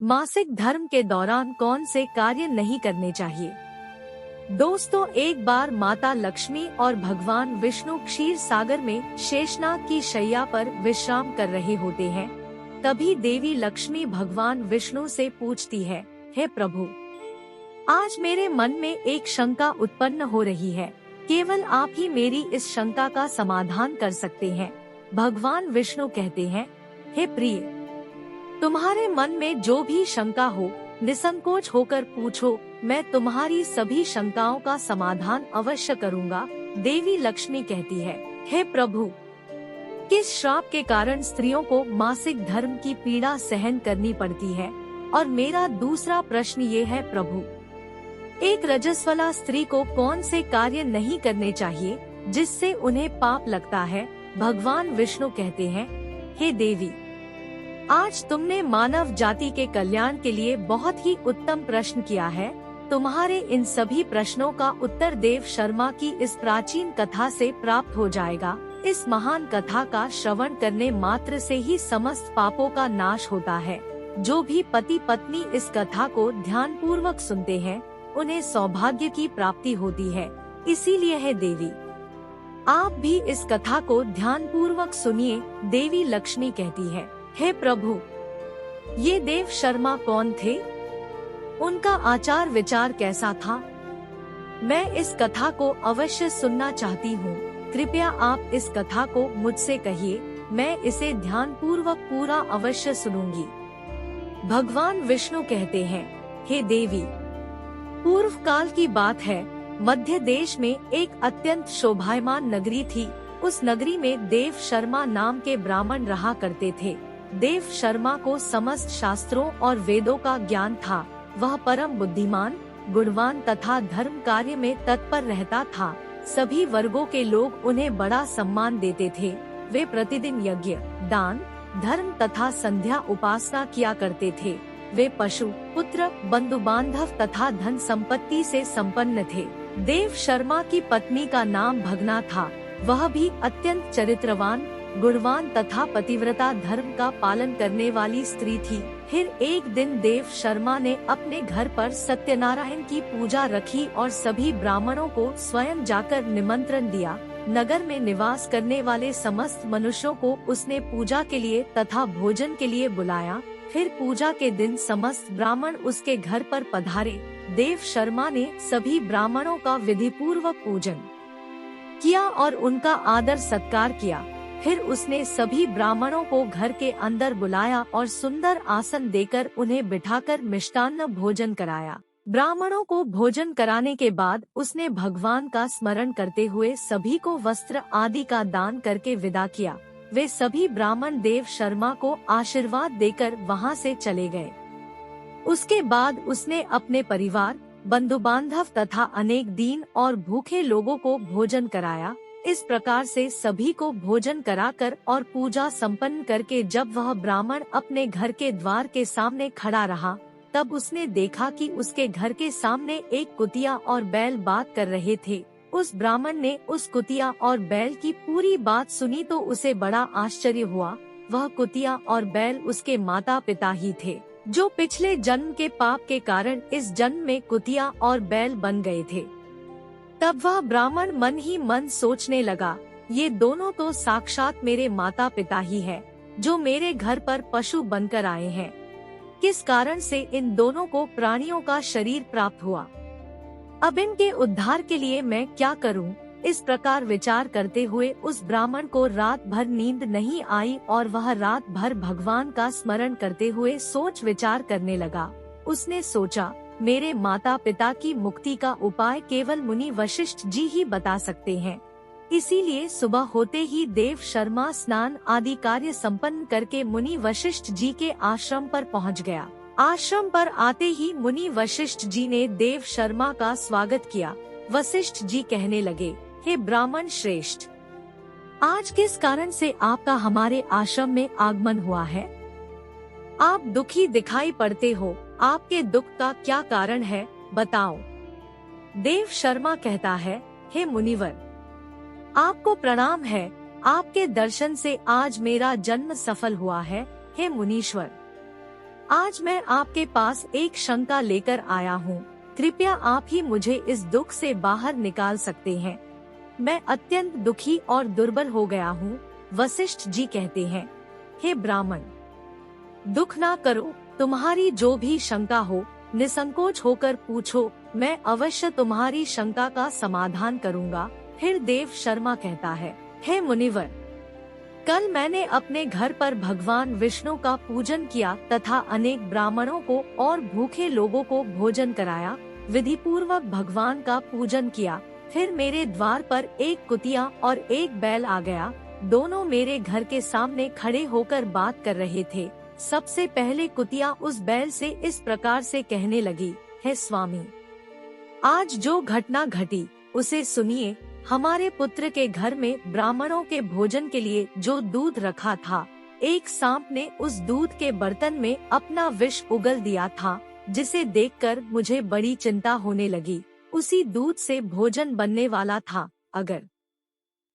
मासिक धर्म के दौरान कौन से कार्य नहीं करने चाहिए। दोस्तों, एक बार माता लक्ष्मी और भगवान विष्णु क्षीर सागर में शेषनाग की शैया पर विश्राम कर रहे होते हैं। तभी देवी लक्ष्मी भगवान विष्णु से पूछती है, हे प्रभु, आज मेरे मन में एक शंका उत्पन्न हो रही है। केवल आप ही मेरी इस शंका का समाधान कर सकते हैं। भगवान विष्णु कहते हैं, हे प्रिय, तुम्हारे मन में जो भी शंका हो निसंकोच होकर पूछो, मैं तुम्हारी सभी शंकाओं का समाधान अवश्य करूंगा। देवी लक्ष्मी कहती है, हे प्रभु, किस श्राप के कारण स्त्रियों को मासिक धर्म की पीड़ा सहन करनी पड़ती है? और मेरा दूसरा प्रश्न ये है प्रभु, एक रजस्वला स्त्री को कौन से कार्य नहीं करने चाहिए जिससे उन्हें पाप लगता है? भगवान विष्णु कहते हैं, हे देवी, आज तुमने मानव जाति के कल्याण के लिए बहुत ही उत्तम प्रश्न किया है। तुम्हारे इन सभी प्रश्नों का उत्तर देव शर्मा की इस प्राचीन कथा से प्राप्त हो जाएगा। इस महान कथा का श्रवण करने मात्र से ही समस्त पापों का नाश होता है। जो भी पति पत्नी इस कथा को ध्यान पूर्वक सुनते हैं, उन्हें सौभाग्य की प्राप्ति होती है। इसीलिए है देवी, आप भी इस कथा को ध्यान पूर्वक सुनिए। देवी लक्ष्मी कहती है, हे प्रभु, ये देव शर्मा कौन थे? उनका आचार विचार कैसा था? मैं इस कथा को अवश्य सुनना चाहती हूँ। कृपया आप इस कथा को मुझसे कहिए, मैं इसे ध्यान पूर्वक पूरा अवश्य सुनूंगी। भगवान विष्णु कहते हैं, हे देवी, पूर्व काल की बात है। मध्य देश में एक अत्यंत शोभायमान नगरी थी। उस नगरी में देव शर्मा नाम के ब्राह्मण रहा करते थे। देव शर्मा को समस्त शास्त्रों और वेदों का ज्ञान था। वह परम बुद्धिमान, गुणवान तथा धर्म कार्य में तत्पर रहता था। सभी वर्गों के लोग उन्हें बड़ा सम्मान देते थे। वे प्रतिदिन यज्ञ, दान, धर्म तथा संध्या उपासना किया करते थे। वे पशु, पुत्र, बंधु बांधव तथा धन संपत्ति से संपन्न थे। देव शर्मा की पत्नी का नाम भगना था। वह भी अत्यंत चरित्रवान, गुणवान तथा पतिव्रता धर्म का पालन करने वाली स्त्री थी। फिर एक दिन देव शर्मा ने अपने घर पर सत्यनारायण की पूजा रखी और सभी ब्राह्मणों को स्वयं जाकर निमंत्रण दिया। नगर में निवास करने वाले समस्त मनुष्यों को उसने पूजा के लिए तथा भोजन के लिए बुलाया। फिर पूजा के दिन समस्त ब्राह्मण उसके घर पर पधारे। देव शर्मा ने सभी ब्राह्मणों का विधि पूर्वक पूजन किया और उनका आदर सत्कार किया। फिर उसने सभी ब्राह्मणों को घर के अंदर बुलाया और सुंदर आसन देकर उन्हें बिठाकर मिष्टान्न भोजन कराया। ब्राह्मणों को भोजन कराने के बाद उसने भगवान का स्मरण करते हुए सभी को वस्त्र आदि का दान करके विदा किया। वे सभी ब्राह्मण देव शर्मा को आशीर्वाद देकर वहां से चले गए। उसके बाद उसने अपने परिवार, बंधु बांधव तथा अनेक दीन और भूखे लोगों को भोजन कराया। इस प्रकार से सभी को भोजन कराकर और पूजा संपन्न करके जब वह ब्राह्मण अपने घर के द्वार के सामने खड़ा रहा, तब उसने देखा कि उसके घर के सामने एक कुतिया और बैल बात कर रहे थे। उस ब्राह्मण ने उस कुतिया और बैल की पूरी बात सुनी तो उसे बड़ा आश्चर्य हुआ। वह कुतिया और बैल उसके माता पिता ही थे, जो पिछले जन्म के पाप के कारण इस जन्म में कुतिया और बैल बन गए थे। तब वह ब्राह्मण मन ही मन सोचने लगा, ये दोनों तो साक्षात मेरे माता पिता ही है, जो मेरे घर पर पशु बनकर आए हैं। किस कारण से इन दोनों को प्राणियों का शरीर प्राप्त हुआ? अब इनके उद्धार के लिए मैं क्या करूं? इस प्रकार विचार करते हुए उस ब्राह्मण को रात भर नींद नहीं आई और वह रात भर भगवान का स्मरण करते हुए सोच विचार करने लगा। उसने सोचा, मेरे माता पिता की मुक्ति का उपाय केवल मुनि वशिष्ठ जी ही बता सकते हैं। इसीलिए सुबह होते ही देव शर्मा स्नान आदि कार्य संपन्न करके मुनि वशिष्ठ जी के आश्रम पर पहुंच गया। आश्रम पर आते ही मुनि वशिष्ठ जी ने देव शर्मा का स्वागत किया। वशिष्ठ जी कहने लगे, हे ब्राह्मण श्रेष्ठ, आज किस कारण से आपका हमारे आश्रम में आगमन हुआ है? आप दुखी दिखाई पड़ते हो, आपके दुख का क्या कारण है, बताओ। देव शर्मा कहता है, हे मुनिवर, आपको प्रणाम है। आपके दर्शन से आज मेरा जन्म सफल हुआ है। हे मुनीश्वर, आज मैं आपके पास एक शंका लेकर आया हूँ। कृपया आप ही मुझे इस दुख से बाहर निकाल सकते हैं। मैं अत्यंत दुखी और दुर्बल हो गया हूँ। वशिष्ठ जी कहते हैं, हे ब्राह्मण, दुख ना करो, तुम्हारी जो भी शंका हो निसंकोच होकर पूछो, मैं अवश्य तुम्हारी शंका का समाधान करूँगा। फिर देव शर्मा कहता है, हे मुनिवर, कल मैंने अपने घर पर भगवान विष्णु का पूजन किया तथा अनेक ब्राह्मणों को और भूखे लोगों को भोजन कराया, विधि पूर्वक भगवान का पूजन किया। फिर मेरे द्वार पर एक कुतिया और एक बैल आ गया। दोनों मेरे घर के सामने खड़े होकर बात कर रहे थे। सबसे पहले कुतिया उस बैल से इस प्रकार से कहने लगी, हे स्वामी, आज जो घटना घटी उसे सुनिए। हमारे पुत्र के घर में ब्राह्मणों के भोजन के लिए जो दूध रखा था, एक सांप ने उस दूध के बर्तन में अपना विष उगल दिया था, जिसे देखकर मुझे बड़ी चिंता होने लगी। उसी दूध से भोजन बनने वाला था। अगर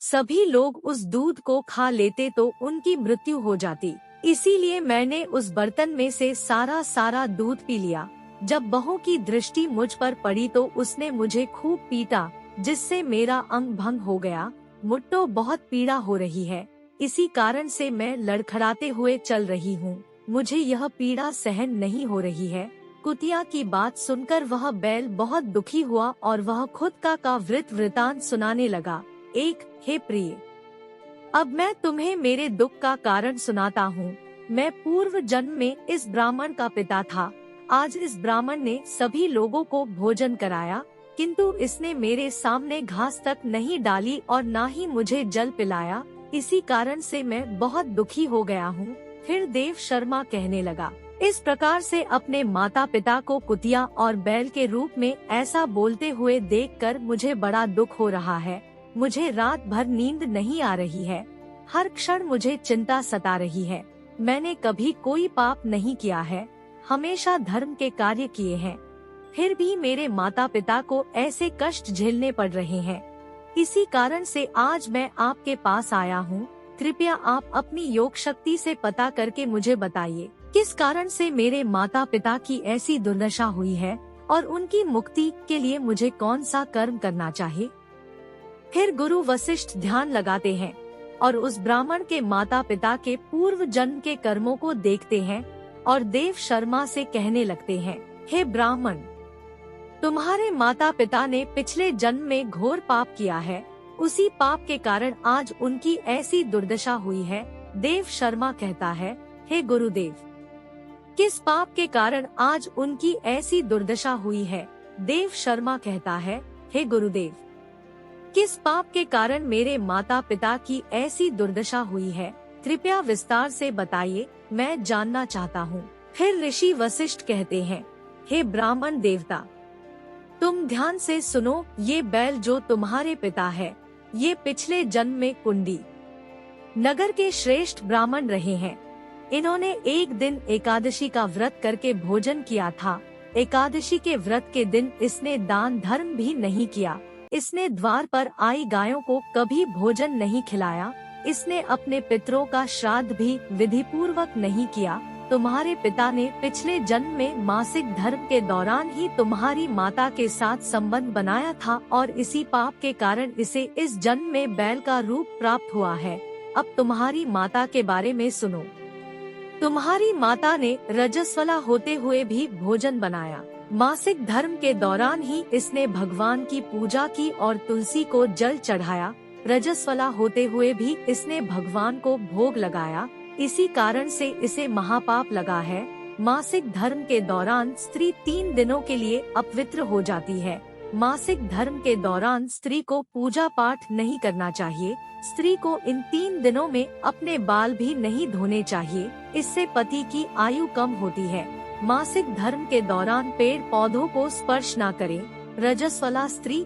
सभी लोग उस दूध को खा लेते तो उनकी मृत्यु हो जाती। इसीलिए मैंने उस बर्तन में से सारा दूध पी लिया। जब बहू की दृष्टि मुझ पर पड़ी तो उसने मुझे खूब पीटा, जिससे मेरा अंग भंग हो गया। मुझको बहुत पीड़ा हो रही है, इसी कारण से मैं लड़खड़ाते हुए चल रही हूँ। मुझे यह पीड़ा सहन नहीं हो रही है। कुतिया की बात सुनकर वह बैल बहुत दुखी हुआ और वह खुद का वृतांत सुनाने लगा। एक, हे प्रिय, अब मैं तुम्हें मेरे दुख का कारण सुनाता हूँ। मैं पूर्व जन्म में इस ब्राह्मण का पिता था। आज इस ब्राह्मण ने सभी लोगों को भोजन कराया, किंतु इसने मेरे सामने घास तक नहीं डाली और ना ही मुझे जल पिलाया। इसी कारण से मैं बहुत दुखी हो गया हूँ। फिर देव शर्मा कहने लगा, इस प्रकार से अपने माता पिता को कुतिया और बैल के रूप में ऐसा बोलते हुए देखकर मुझे बड़ा दुख हो रहा है। मुझे रात भर नींद नहीं आ रही है। हर क्षण मुझे चिंता सता रही है। मैंने कभी कोई पाप नहीं किया है, हमेशा धर्म के कार्य किए हैं, फिर भी मेरे माता पिता को ऐसे कष्ट झेलने पड़ रहे हैं। इसी कारण से आज मैं आपके पास आया हूँ। कृपया आप अपनी योग शक्ति से पता करके मुझे बताइए, किस कारण से मेरे माता पिता की ऐसी दुर्दशा हुई है और उनकी मुक्ति के लिए मुझे कौन सा कर्म करना चाहिए। फिर गुरु वशिष्ठ ध्यान लगाते हैं और उस ब्राह्मण के माता पिता के पूर्व जन्म के कर्मों को देखते हैं और देव शर्मा से कहने लगते हैं, हे ब्राह्मण, तुम्हारे माता पिता ने पिछले जन्म में घोर पाप किया है। उसी पाप के कारण आज उनकी ऐसी दुर्दशा हुई है। देव शर्मा कहता है, हे गुरुदेव, किस पाप के कारण आज उनकी ऐसी दुर्दशा हुई है। देव शर्मा कहता है, हे गुरुदेव, किस पाप के कारण मेरे माता पिता की ऐसी दुर्दशा हुई है, कृपया विस्तार से बताइए, मैं जानना चाहता हूँ। फिर ऋषि वशिष्ठ कहते हैं, हे ब्राह्मण देवता, तुम ध्यान से सुनो। ये बैल जो तुम्हारे पिता है, ये पिछले जन्म में कुंडी नगर के श्रेष्ठ ब्राह्मण रहे हैं। इन्होंने एक दिन एकादशी का व्रत करके भोजन किया था। एकादशी के व्रत के दिन इसने दान धर्म भी नहीं किया। इसने द्वार पर आई गायों को कभी भोजन नहीं खिलाया। इसने अपने पितरों का श्राद्ध भी विधि पूर्वक नहीं किया। तुम्हारे पिता ने पिछले जन्म में मासिक धर्म के दौरान ही तुम्हारी माता के साथ संबंध बनाया था और इसी पाप के कारण इसे इस जन्म में बैल का रूप प्राप्त हुआ है। अब तुम्हारी माता के बारे में सुनो। तुम्हारी माता ने रजस्वला होते हुए भी भोजन बनाया। मासिक धर्म के दौरान ही इसने भगवान की पूजा की और तुलसी को जल चढ़ाया। रजस्वला होते हुए भी इसने भगवान को भोग लगाया। इसी कारण से इसे महापाप लगा है। मासिक धर्म के दौरान स्त्री 3 दिनों के लिए अपवित्र हो जाती है। मासिक धर्म के दौरान स्त्री को पूजा पाठ नहीं करना चाहिए। स्त्री को इन 3 दिनों में अपने बाल भी नहीं धोने चाहिए, इससे पति की आयु कम होती है। मासिक धर्म के दौरान पेड़ पौधों को स्पर्श न करें। रजस्वला स्त्री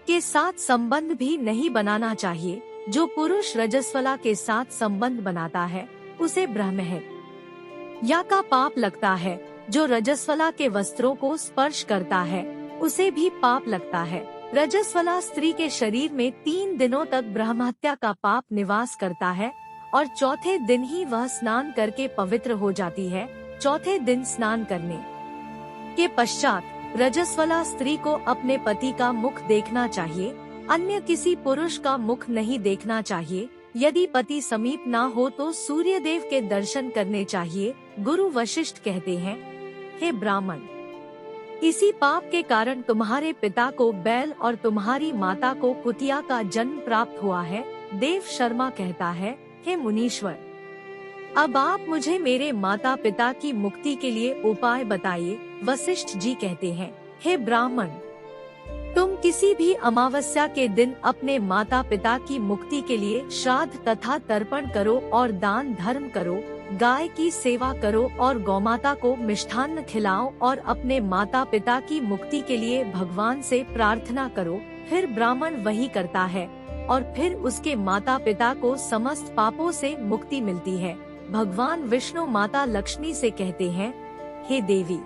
के साथ संबंध भी नहीं बनाना चाहिए। जो पुरुष रजस्वला के साथ संबंध बनाता है उसे ब्रह्महत्या या का पाप लगता है। जो रजस्वला के वस्त्रों को स्पर्श करता है उसे भी पाप लगता है। रजस्वला स्त्री के शरीर में 3 दिनों तक ब्रह्महत्या का पाप निवास करता है और चौथे दिन ही वह स्नान करके पवित्र हो जाती है। चौथे दिन स्नान करने के पश्चात रजस्वला स्त्री को अपने पति का मुख देखना चाहिए, अन्य किसी पुरुष का मुख नहीं देखना चाहिए। यदि पति समीप ना हो तो सूर्य देव के दर्शन करने चाहिए। गुरु वशिष्ठ कहते हैं, हे ब्राह्मण, इसी पाप के कारण तुम्हारे पिता को बैल और तुम्हारी माता को कुतिया का जन्म प्राप्त हुआ है। देव शर्मा कहता है, हे मुनीश्वर, अब आप मुझे मेरे माता पिता की मुक्ति के लिए उपाय बताइए। वशिष्ठ जी कहते हैं, हे ब्राह्मण, तुम किसी भी अमावस्या के दिन अपने माता पिता की मुक्ति के लिए श्राद्ध तथा तर्पण करो और दान धर्म करो, गाय की सेवा करो और गौमाता को मिष्ठान्न खिलाओ और अपने माता पिता की मुक्ति के लिए भगवान से प्रार्थना करो। फिर ब्राह्मण वही करता है और फिर उसके माता पिता को समस्त पापों से मुक्ति मिलती है। भगवान विष्णु माता लक्ष्मी से कहते हैं, हे देवी,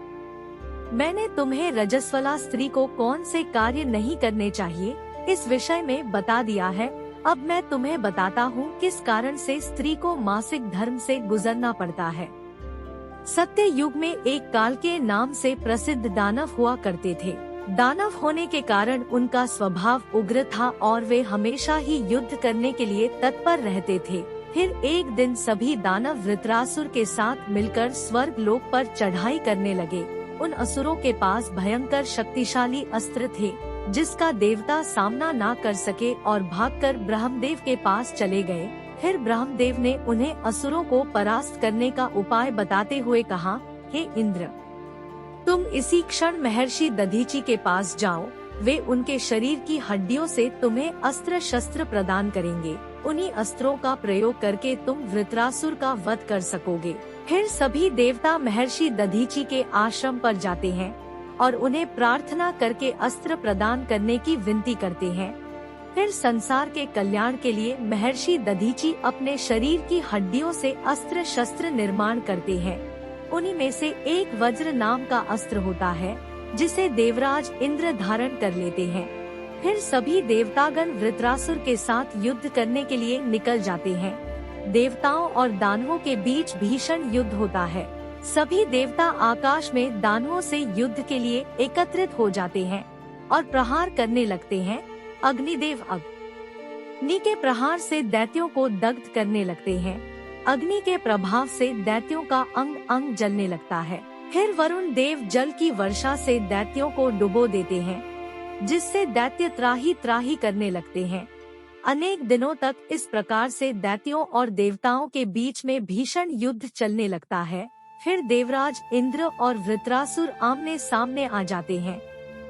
मैंने तुम्हें रजस्वला स्त्री को कौन से कार्य नहीं करने चाहिए इस विषय में बता दिया है। अब मैं तुम्हें बताता हूँ किस कारण से स्त्री को मासिक धर्म से गुजरना पड़ता है। सत्य युग में एक काल के नाम से प्रसिद्ध दानव हुआ करते थे। दानव होने के कारण उनका स्वभाव उग्र था और वे हमेशा ही युद्ध करने के लिए तत्पर रहते थे। फिर एक दिन सभी दानव वृत्रासुर के साथ मिलकर स्वर्ग लोक पर चढ़ाई करने लगे। उन असुरों के पास भयंकर शक्तिशाली अस्त्र थे जिसका देवता सामना ना कर सके और भागकर ब्रह्मदेव के पास चले गए। फिर ब्रह्मदेव ने उन्हें असुरों को परास्त करने का उपाय बताते हुए कहा, हे इंद्र, तुम इसी क्षण महर्षि दधीचि के पास जाओ। वे उनके शरीर की हड्डियों से तुम्हें अस्त्र शस्त्र प्रदान करेंगे। उन्हीं अस्त्रों का प्रयोग करके तुम वृत्रासुर का वध कर सकोगे। फिर सभी देवता महर्षि दधीचि के आश्रम पर जाते हैं और उन्हें प्रार्थना करके अस्त्र प्रदान करने की विनती करते हैं। फिर संसार के कल्याण के लिए महर्षि दधीचि अपने शरीर की हड्डियों से अस्त्र शस्त्र निर्माण करते हैं। उन्हीं में से एक वज्र नाम का अस्त्र होता है जिसे देवराज इंद्र धारण कर लेते हैं। फिर सभी देवतागण वृत्रासुर के साथ युद्ध करने के लिए निकल जाते हैं। देवताओं और दानवों के बीच भीषण युद्ध होता है। सभी देवता आकाश में दानवों से युद्ध के लिए एकत्रित हो जाते हैं और प्रहार करने लगते हैं। अग्निदेव अग्नि के प्रहार से दैत्यों को दग्ध करने लगते हैं। अग्नि के प्रभाव से दैत्यों का अंग अंग जलने लगता है। फिर वरुण देव जल की वर्षा से दैत्यों को डुबो देते हैं जिससे दैत्य त्राही त्राही करने लगते हैं। अनेक दिनों तक इस प्रकार से दैत्यों और देवताओं के बीच में भीषण युद्ध चलने लगता है। फिर देवराज इंद्र और वृत्रासुर आमने सामने आ जाते हैं।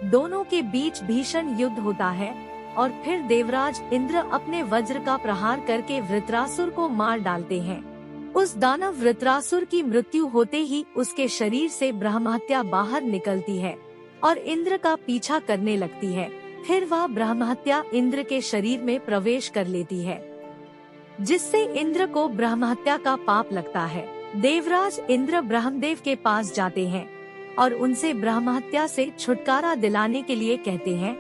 दोनों के बीच भीषण युद्ध होता है और फिर देवराज इंद्र अपने वज्र का प्रहार करके वृत्रासुर को मार डालते हैं। उस दानव वृत्रासुर की मृत्यु होते ही उसके शरीर से ब्रह्महत्या बाहर निकलती है और इंद्र का पीछा करने लगती है। फिर वह ब्रह्महत्या इंद्र के शरीर में प्रवेश कर लेती है जिससे इंद्र को ब्रह्महत्या का पाप लगता है। देवराज इंद्र ब्रह्मदेव के पास जाते हैं और उनसे ब्रह्महत्या से छुटकारा दिलाने के लिए कहते हैं।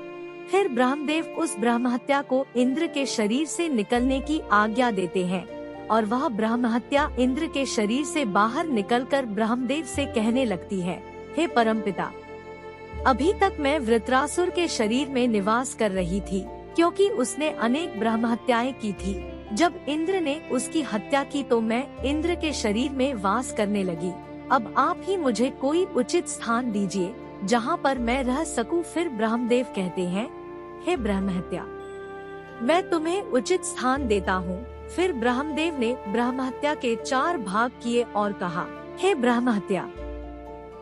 फिर ब्रह्मदेव उस ब्रह्महत्या को इंद्र के शरीर से निकलने की आज्ञा देते हैं और वह ब्रह्महत्या इंद्र के शरीर से बाहर निकलकर ब्रह्मदेव से कहने लगती है, हे परमपिता, अभी तक मैं वृत्रासुर के शरीर में निवास कर रही थी क्योंकि उसने अनेक ब्रह्महत्याएं की थी। जब इंद्र ने उसकी हत्या की तो मैं इंद्र के शरीर में वास करने लगी। अब आप ही मुझे कोई उचित स्थान दीजिए जहाँ पर मैं रह सकूं। फिर ब्रह्मदेव कहते हैं, हे ब्रह्महत्या, मैं तुम्हें उचित स्थान देता हूँ। फिर ब्रह्मदेव ने ब्रह्महत्या के 4 भाग किए और कहा, हे ब्रह्महत्या,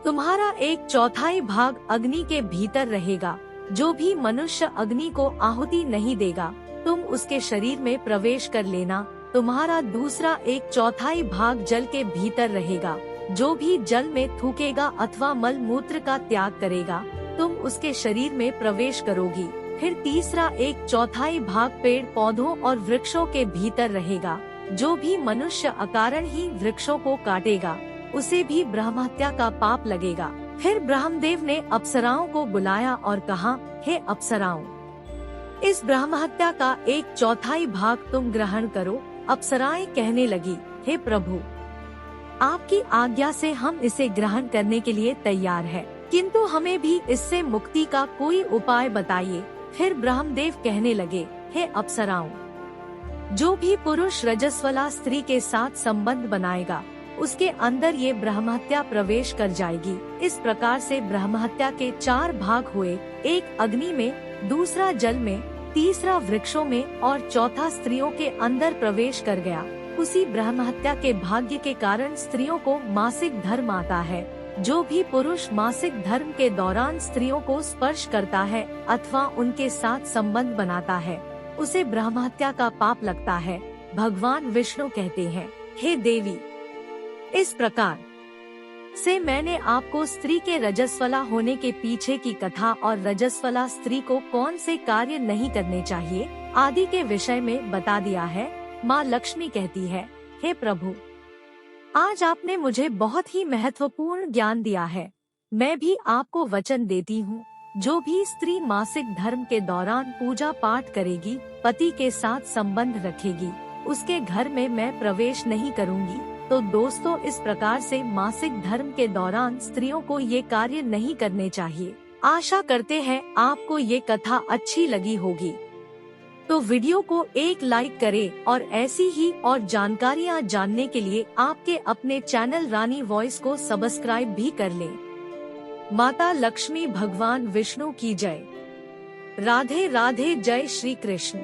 तुम्हारा 1/4 भाग अग्नि के भीतर रहेगा। जो भी मनुष्य अग्नि को आहुति नहीं देगा तुम उसके शरीर में प्रवेश कर लेना। तुम्हारा दूसरा 1/4 भाग जल के भीतर रहेगा। जो भी जल में थूकेगा अथवा मल मूत्र का त्याग करेगा तुम उसके शरीर में प्रवेश करोगी। फिर तीसरा 1/4 भाग पेड़ पौधों और वृक्षों के भीतर रहेगा। जो भी मनुष्य अकारण ही वृक्षों को काटेगा उसे भी ब्रह्महत्या का पाप लगेगा। फिर ब्रह्मदेव ने अप्सराओं को बुलाया और कहा, हे अप्सराओं, इस ब्रह्महत्या का 1/4 भाग तुम ग्रहण करो। अप्सराएं कहने लगी, हे प्रभु, आपकी आज्ञा से हम इसे ग्रहण करने के लिए तैयार है, किंतु हमें भी इससे मुक्ति का कोई उपाय बताइए। फिर ब्रह्मदेव कहने लगे, हे अप्सराओं, जो भी पुरुष रजस्वला स्त्री के साथ संबंध बनाएगा उसके अंदर ये ब्रह्महत्या प्रवेश कर जाएगी। इस प्रकार से ब्रह्महत्या के 4 भाग हुए, एक अग्नि में, दूसरा जल में, तीसरा वृक्षों में और चौथा स्त्रियों के अंदर प्रवेश कर गया। उसी ब्रह्महत्या के भाग्य के कारण स्त्रियों को मासिक धर्म आता है। जो भी पुरुष मासिक धर्म के दौरान स्त्रियों को स्पर्श करता है अथवा उनके साथ संबंध बनाता है उसे ब्रह्महत्या का पाप लगता है। भगवान विष्णु कहते हैं, हे देवी, इस प्रकार से मैंने आपको स्त्री के रजस्वला होने के पीछे की कथा और रजस्वला स्त्री को कौन से कार्य नहीं करने चाहिए आदि के विषय में बता दिया है। माँ लक्ष्मी कहती है, हे प्रभु, आज आपने मुझे बहुत ही महत्वपूर्ण ज्ञान दिया है। मैं भी आपको वचन देती हूँ, जो भी स्त्री मासिक धर्म के दौरान पूजा पाठ करेगी, पति के साथ संबंध रखेगी, उसके घर में मैं प्रवेश नहीं करूँगी। तो दोस्तों, इस प्रकार से मासिक धर्म के दौरान स्त्रियों को ये कार्य नहीं करने चाहिए। आशा करते हैं आपको ये कथा अच्छी लगी होगी। तो वीडियो को एक लाइक करें और ऐसी ही और जानकारियाँ जानने के लिए आपके अपने चैनल रानी वॉइस को सब्सक्राइब भी कर लें। माता लक्ष्मी, भगवान विष्णु की जय। राधे राधे। जय श्री कृष्ण।